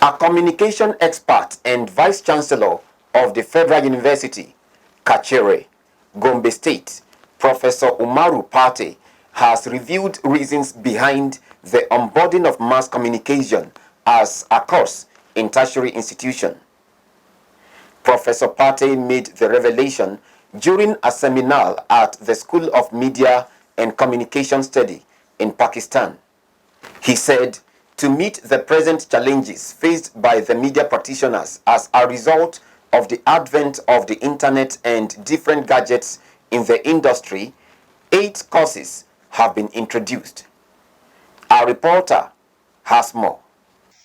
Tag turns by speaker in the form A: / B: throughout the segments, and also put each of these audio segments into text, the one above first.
A: A communication expert and Vice Chancellor of the Federal University, Kachere, Gombe State, Professor Umaru Pate, has revealed reasons behind the onboarding of mass communication as a course in tertiary institution. Professor Pate made the revelation during a seminar at the School of Media and Communication Study in Pakistan. He said, to meet the present challenges faced by the media practitioners as a result of the advent of the internet and different gadgets in the industry, 8 courses have been introduced. Our reporter has more.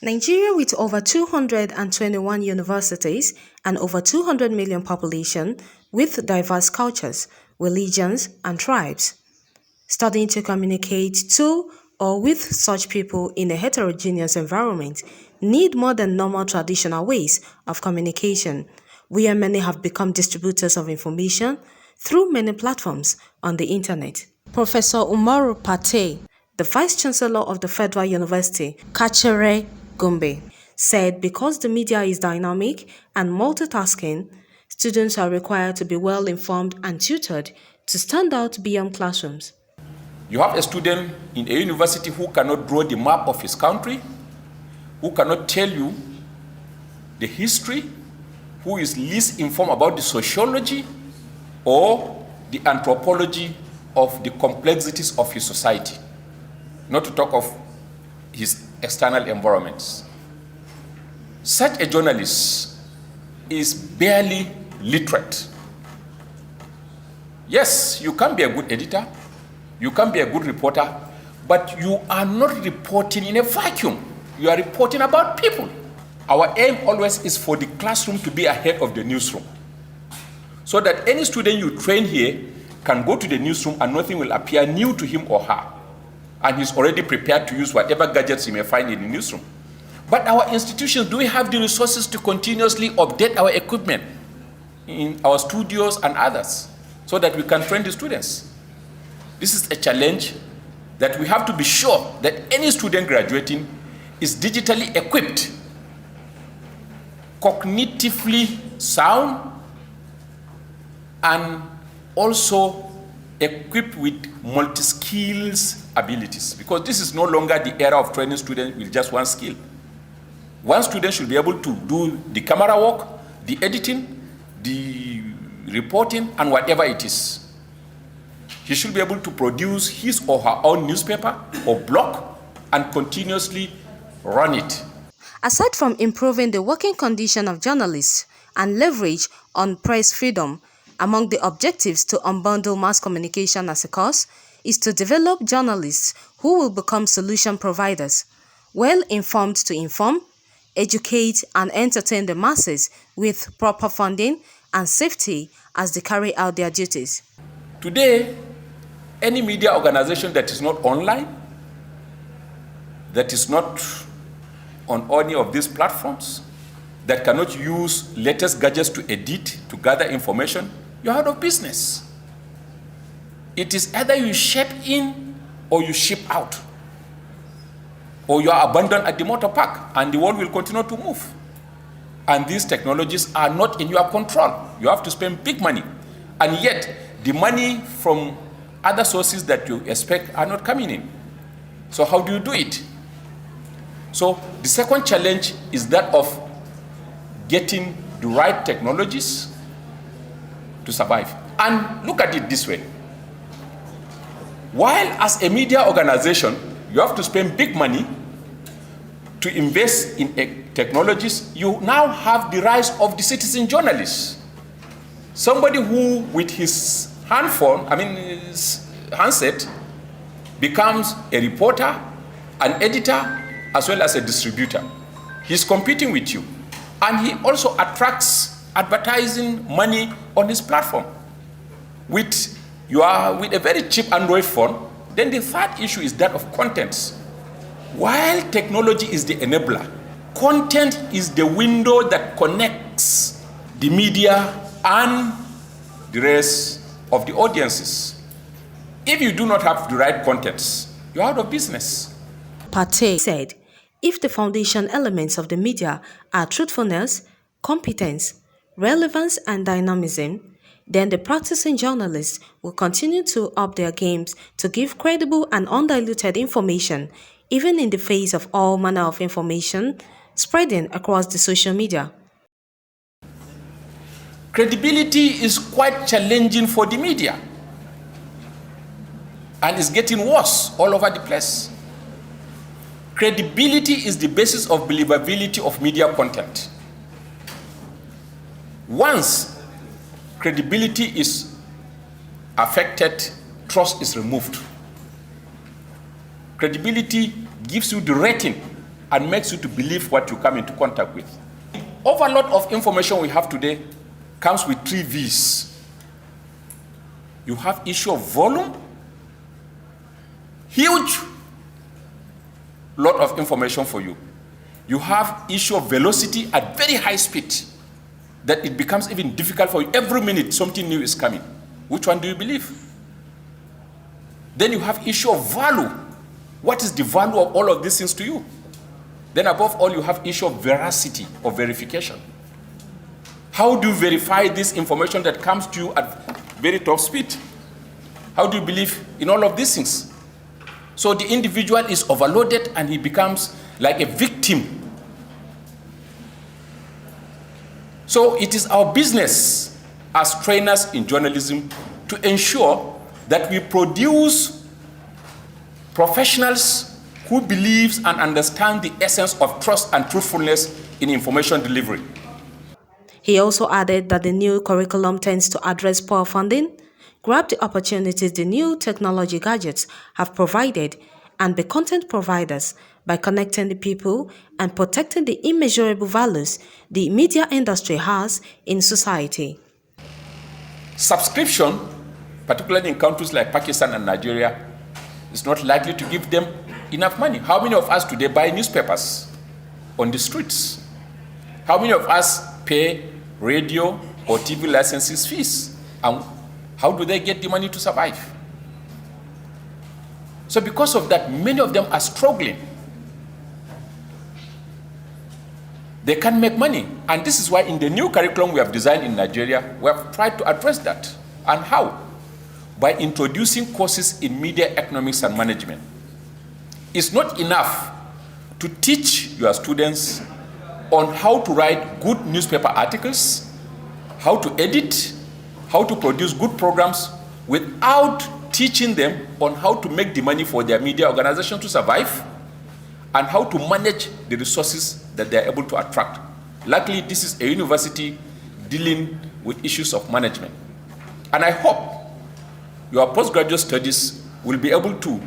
B: Nigeria, with over 221 universities and over 200 million population, with diverse cultures, religions, and tribes, studying to communicate to or with such people in a heterogeneous environment need more than normal traditional ways of communication, where many have become distributors of information through many platforms on the internet. Professor Umaru Pate, the Vice Chancellor of the Federal University, Kachere, Gombe, said because the media is dynamic and multitasking, students are required to be well informed and tutored to stand out beyond classrooms.
C: You have a student in a university who cannot draw the map of his country, who cannot tell you the history, who is least informed about the sociology or the anthropology of the complexities of his society, not to talk of his external environments. Such a journalist is barely literate. Yes, you can be a good editor, you can be a good reporter, but you are not reporting in a vacuum. You are reporting about people. Our aim always is for the classroom to be ahead of the newsroom, so that any student you train here can go to the newsroom and nothing will appear new to him or her. And he's already prepared to use whatever gadgets he may find in the newsroom. But our institutions, do we have the resources to continuously update our equipment in our studios and others so that we can train the students? This is a challenge that we have to be sure that any student graduating is digitally equipped, cognitively sound, and also equipped with multi-skills abilities, because this is no longer the era of training students with just one skill. One student should be able to do the camera work, the editing, the reporting, and whatever it is. He should be able to produce his or her own newspaper or blog and continuously run it.
B: Aside from improving the working condition of journalists and leverage on press freedom, among the objectives to unbundle mass communication as a course is to develop journalists who will become solution providers, well informed to inform, educate and entertain the masses with proper funding and safety as they carry out their duties.
C: Today, any media organization that is not online, that is not on any of these platforms, that cannot use latest gadgets to edit, to gather information, you're out of business. It is either you ship in or you ship out, or you are abandoned at the motor park and the world will continue to move. And these technologies are not in your control. You have to spend big money. And yet, the money from other sources that you expect are not coming in. So how do you do it? So the second challenge is that of getting the right technologies to survive. And look at it this way. While as a media organization, you have to spend big money to invest in technologies, you now have the rise of the citizen journalist. Somebody who, with his his handset, becomes a reporter, an editor, as well as a distributor. He's competing with you. And he also attracts advertising money on his platform. With a very cheap Android phone, then the third issue is that of contents. While technology is the enabler, content is the window that connects the media and the rest of the audiences. If you do not have the right contents, you're out of business.
B: Pate said, if the foundation elements of the media are truthfulness, competence, relevance, and dynamism, then the practicing journalists will continue to up their games to give credible and undiluted information, even in the face of all manner of information spreading across the social media.
C: Credibility is quite challenging for the media, and it's getting worse all over the place. Credibility is the basis of believability of media content. Once credibility is affected, trust is removed. Credibility gives you the rating and makes you to believe what you come into contact with. The overload of information we have today comes with 3 V's. You have issue of volume, huge lot of information for you. You have issue of velocity at very high speed, that it becomes even difficult for you. Every minute something new is coming. Which one do you believe? Then you have issue of value. What is the value of all of these things to you? Then above all, you have issue of veracity or verification. How do you verify this information that comes to you at very top speed? How do you believe in all of these things? So the individual is overloaded and he becomes like a victim. So it is our business as trainers in journalism to ensure that we produce professionals who believes and understand the essence of trust and truthfulness in information delivery.
B: He also added that the new curriculum tends to address poor funding, grab the opportunities the new technology gadgets have provided, and be content providers by connecting the people and protecting the immeasurable values the media industry has in society.
C: Subscription, particularly in countries like Pakistan and Nigeria, is not likely to give them enough money. How many of us today buy newspapers on the streets? How many of us pay radio or TV licenses fees? And how do they get the money to survive? So because of that, many of them are struggling. They can't make money. And this is why in the new curriculum we have designed in Nigeria, we have tried to address that. And how? By introducing courses in media economics and management. It's not enough to teach your students on how to write good newspaper articles, how to edit, how to produce good programs, without teaching them on how to make the money for their media organization to survive and how to manage the resources that they are able to attract. Luckily, this is a university dealing with issues of management. And I hope your postgraduate studies will be able to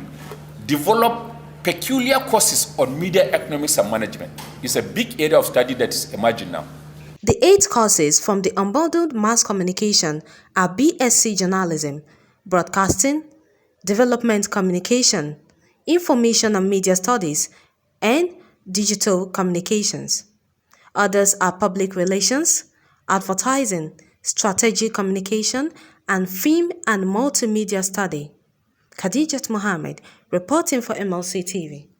C: develop peculiar courses on media economics and management. It's a big area of study that is emerging now.
B: The 8 courses from the Unbundled Mass Communication are BSc Journalism, Broadcasting, Development Communication, Information and Media Studies, and Digital Communications. Others are Public Relations, Advertising, Strategic Communication, and Film and Multimedia Study. Khadijat Mohammed, reporting for MLC TV.